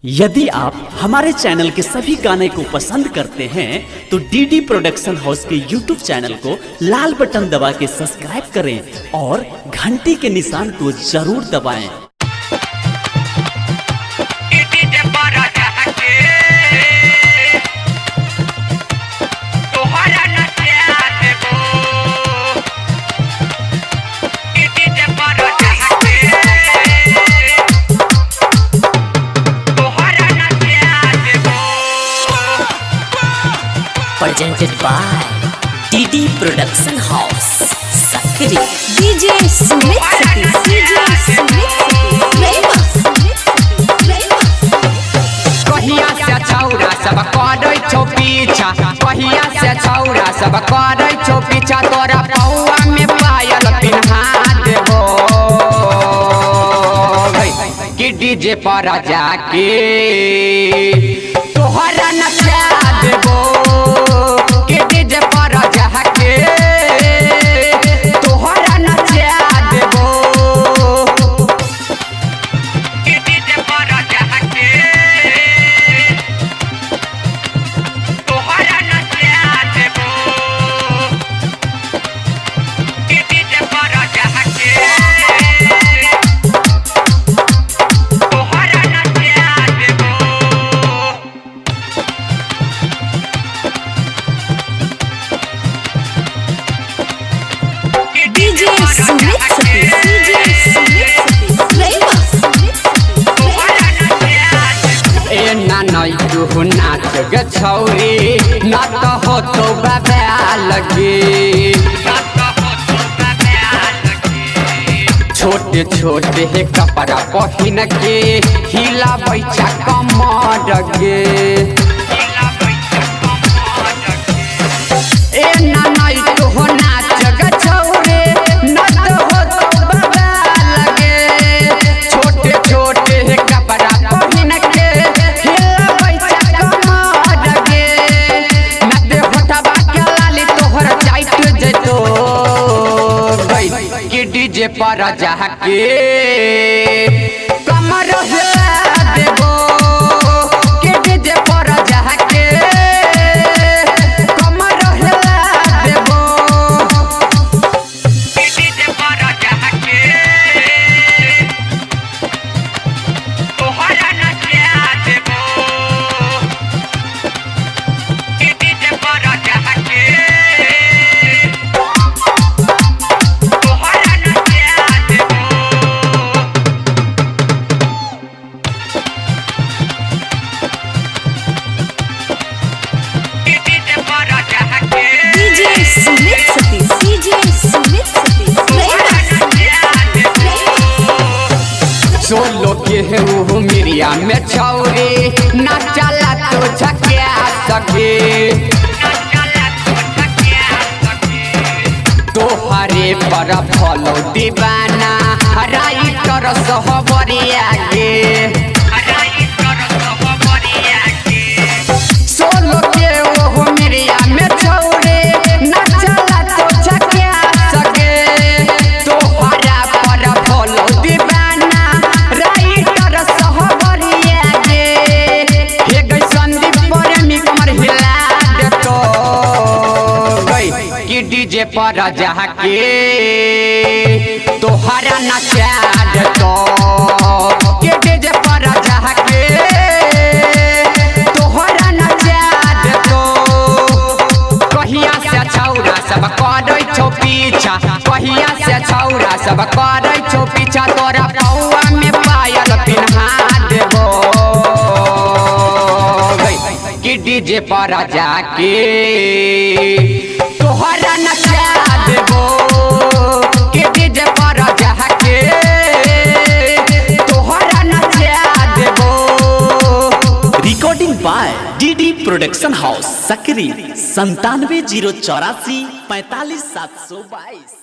यदि आप हमारे चैनल के सभी गाने को पसंद करते हैं तो डीडी प्रोडक्शन हाउस के यूट्यूब चैनल को लाल बटन दबा के सब्सक्राइब करें और घंटी के निशान को जरूर दबाएं। Presented by DD Production House, Sakri. DJ Sumit Sati, DJ Sumit कहिया से छौरा सब करै छौ पीछा, कहिया से छौरा सब करै छौ पीछा, तोरा पौआ में पायल पिन्हा देबो कि डीजे पर जाके तोहरा नचा देबो। DJ Sumit Sati, DJ Sumit ए नानई तू नाच ग छौरी ना तो हो तो बाबा लगे, छोटे छोटे हे कपड़ा पहिन के हिला बैठा कमर गे। ए नानई तू नाच ग छौरी ना तो हो तो बाबा लगे, छोटे छोटे हे कपड़ा पहिन के हिला बैठा कमर गे। ना दे होठबा के लाली तोहर चाइट जतो कि डीजे पर जाके कमर हिला देबो, कि डीजे पर जाके कमर हिला देबो, कि डीजे पर जाके तोहरा नचा देबो, कि डीजे पर जाके DJ Sumit Sati, DJ Sumit Sati. Solo के हो मिरिया में छौरी ना चला तो झकिया सके, तोहरे पर फलो दीवाना राइटर सहबरिया गे। सोलो के हो मिरिया में छौरी ना चला तो झकिया सके, तोहरा पर फलो दीवाना राइटर सहबरिया गे। हे गई संदीप प्रेमी कमर हिला देतो कि डीजे पर जाके तोहरा नचा देतो, कि डीजे पर जाके तोहरा नचा देतो। कहिया से छौरा सब करै छौ पीछा, कहिया से छौरा सब करै छौ पीछा, तोरा पौआ में पायल पिन्हा देबो कि डीजे पर जाके तोहरा नचा देबो, कि डीजे पर जाके तोहरा नचा देबो। Recording by DD production house, Sakri 97 084 45 722।